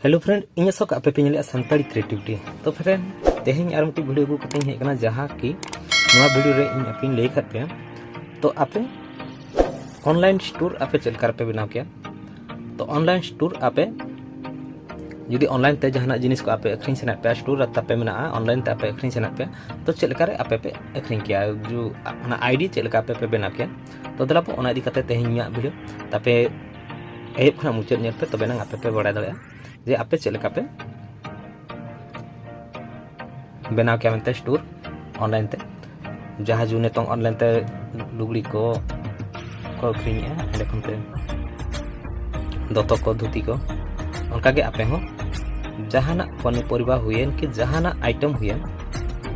Hello friend, इन सब आपे पे नेले संताली क्रिएटिविटी। तो फ्रेंड तेहें और मिट्टी वीडियो को कते हेकना जहाँ की नवा वीडियो रे इन आपे ले खत पे तो आपे ऑनलाइन स्टोर आपे चल कर पे बनाव किया। तो ऑनलाइन स्टोर आपे यदि ऑनलाइन ते जहां जिनिस को आपे अखरिन सेना पे स्टोर तपे मेना ऑनलाइन ते आपे अखरिन सेना पे तो चल कर आपे पे अखरिन किया जो ना आईडी चल का आपे पे बनाव किया। तो दला ओना इदी कते तेहें वीडियो तपे एप खना मुचाद नेल पे तबे ना आपे पे बड़ा दड़े जे आपे चल का पे बनाव क्या मनते स्टोर ऑनलाइन ते जहाँ जो नितों ऑनलाइन ते लुगड़ी को अखरिन एंडे खनते दोतो को धुती को उनका के आपे हो जहाना पनीपरिबा हुएन कि जहाना आइटम हुएन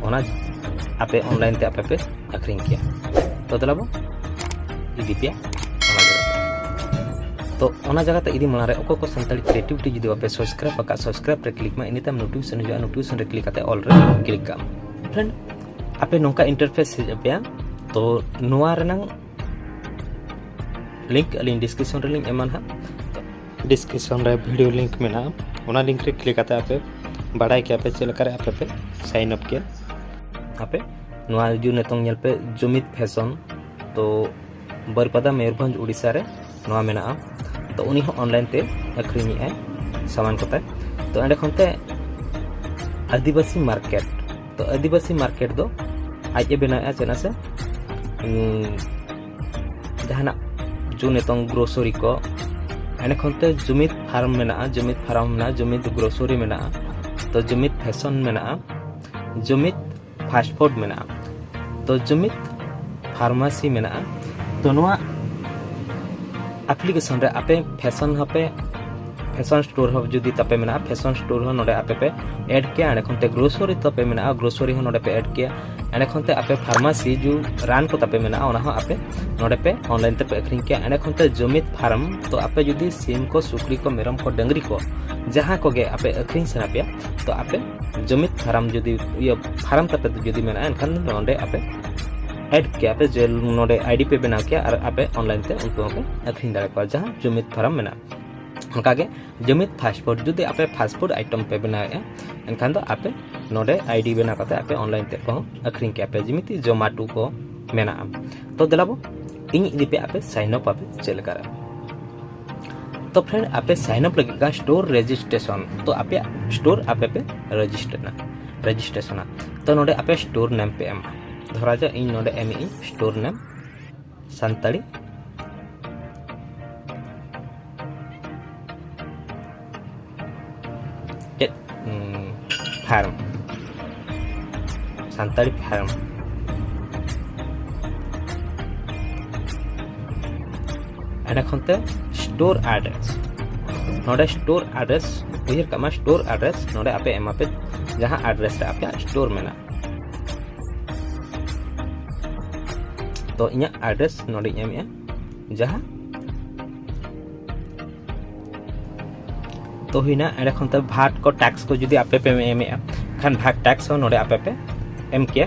ओना आपे ऑनलाइन ते आपे पे अखरिन किया। तो दलाबो इदी पे तो ओना जगह ते इदी मनारे ओको को संताली क्रिएटिविटी जुदी आपे सब्सक्राइब रे क्लिक मा इनितम नोटिफिकेशन जो नोटिफिकेशन रे क्लिक आते ऑलरेडी क्लिक का फ्रेंड आपे नोका इंटरफेस हे पे तो नोआ रनंग लिंक अलिन डिस्क्रिप्शन रे लिंक एमान हा डिस्क्रिप्शन रे वीडियो लिंक मेना ओना लिंक रे क्लिक आते आपे बड़ाई के आपे चल करे आपे पे साइन अप किया आपे नोआ जो नेतों नेल पे जुमित फैशन तो बरपदा मयूरभंज उड़ीसा रे नोआ मेना तो उनी हो ऑनलाइन ते अखरिनी है सामान कोते तो एंडे खनते आदिवासी मार्केट तो आदिवासी मार्केट दो आज बनाया चना से जहाना जो नेतों ग्रोसरी को एंडे खनते जुमित फार्म मेना जुमित ग्रोसरी मेना तो जुमित फैशन मेना जुमित फास्ट फूड मेना तो जुमित फार्मेसी मेना तो नोआ एप्लीकेशन रे आपे फैशन स्टोर हो जुदी तपे मेना फैशन स्टोर हो नोडे आपे पे ऐड किया एंडे खनते ग्रोसरी तपे मेना ग्रोसरी हो नोडे पे ऐड किया एंडे खनते आपे फार्मेसी जो रान को तपे मेना ओना हो आपे नोडे पे ऑनलाइन ते पे अखरिन किया एंडे खनते जुमित फार्म तो आपे जुदी सिम को सुकरी को मेरम को डंगरी को जहां को गे आपे अखरिन सेना पे तो आपे जुमित फार्म जुदी ये फार्म तपे जुदी मेना एनखान नोडे आपे ऐड किया पे जे नोडे आईडी पे बनाव किया और आपे ऑनलाइन ते उनको पे अखरिन दाड़े को जहां जुमित फार्म मेना उनका के जुमित फास्ट फूड जुदी आपे फास्ट फूड आइटम पे बनाए एनखान दो आपे नोडे आईडी बना करते आपे ऑनलाइन ते को अखरिन किया पे जिमिति जोमाटो को मेना तो दलाबो इन इदी पे आपे साइन अप आपे चल करा। तो फ्रेंड आपे साइन अप लगे का स्टोर रजिस्ट्रेशन तो आपे स्टोर आपे पे रजिस्ट्रेशन तो नोडे आपे स्टोर नेम पे एम धरा जा इन नोडे एम इन store name Santali farm Santali farm एंड खनते स्टोर एड्रेस नोडे स्टोर एड्रेस उयर कमा स्टोर एड्रेस नोडे आपे एमा पे जहां एड्रेस रे आपे स्टोर मेना तो इना एड्रेस नोडे एम जहां तो हिना एंड खनते भाट को टैक्स को जुदी आपे पे एम खान भाट टैक्स हो नोडे आपे पे एम किया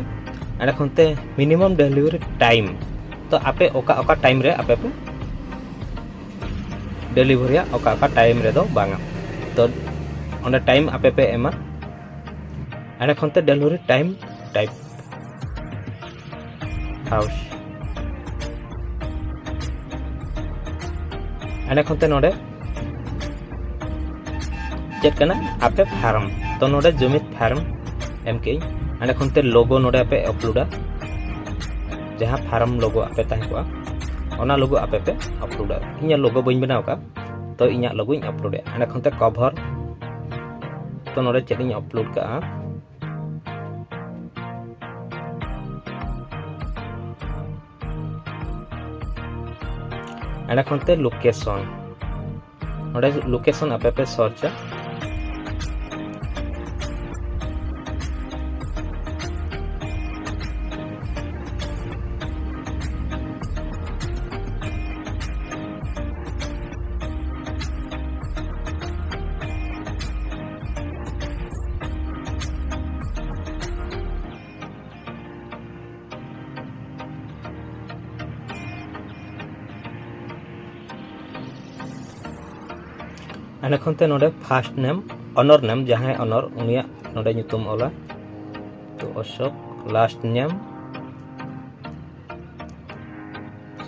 एंड खनते मिनिमम डिलीवरी टाइम तो आपे ओका टाइम रे आपे पे डिलीवरी ओका टाइम रे दो बांगा तो ओंडे टाइम आपे पे एमा एंड खनते डिलीवरी टाइम टाइप हाउस एंड खनते नोडे चेक करना आपे फार्म तो नोडे जुमित फार्म एम के एंड खनते लोगो नोडे आपे अपलोडा जहां फार्म लोगो आपे ताहे को ओना लोगो आपे पे अपलोडा इnya लोगो बइन बनाव का तो इnya लोगो इन अपलोड एंड खनते कवर तो नोडे चेक इन अपलोड का एंड खनते लोकेशन नोडे लोकेशन आपे पे सर्च एंडे नोडे फास्ट नेम ऑनर नेम जहाँ ऑनर उनिया नोडे ᱧᱩᱛᱩᱢ ओला तो Ashok last name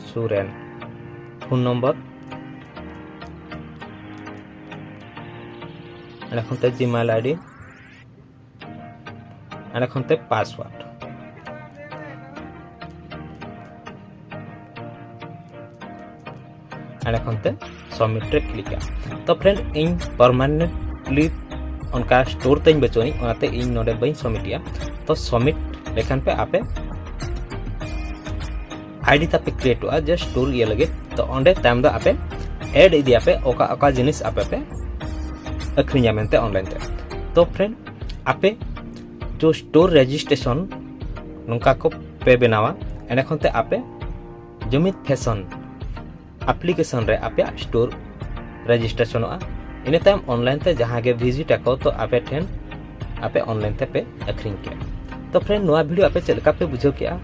Suren phone number एंडे जीमेल आईडी एंडे पासवर्ड एंडे सबमिट रे क्लिक तो फ्रेंड इन परमानेंटली उनका स्टोर तेज बचोई उनाते इन नोडे बई सबमिटिया तो सबमिट लेखन पे आपे आईडी तापे क्रिएट हुआ जो स्टोर ये लगे तो ओंडे टाइम दो आपे ऐड इदिया पे ओका ओका जिनिस आपे पे अखरिया मेनते ऑनलाइन ते तो फ्रेंड आपे जो स्टोर रजिस्ट्रेशन नुका को पे बनावा एने खनते आपे जुमित फैशन एप्लीकेशन रे आपे स्टोर रजिस्ट्रेशन होआ इन टाइम ऑनलाइन ते जहां के विजिट आको तो आपे ठेन आपे ऑनलाइन ते पे अखरिंग के तो फ्रेंड नोआ वीडियो आपे चलका पे बुझो किया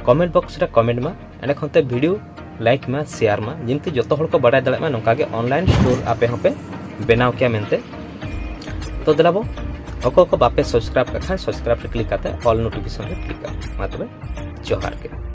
कमेंट बॉक्स रे कमेंट मा एने खनते वीडियो लाइक मा शेयर मा जिनते जतो हल को बड़ा दले मा नोका के ऑनलाइन स्टोर आपे होपे बनाव किया मेनते तो दलाबो ओको को बापे सब्सक्राइब का सब्सक्राइब पे क्लिक करते ऑल नोटिफिकेशन पे क्लिक कर मतलब जोहार के।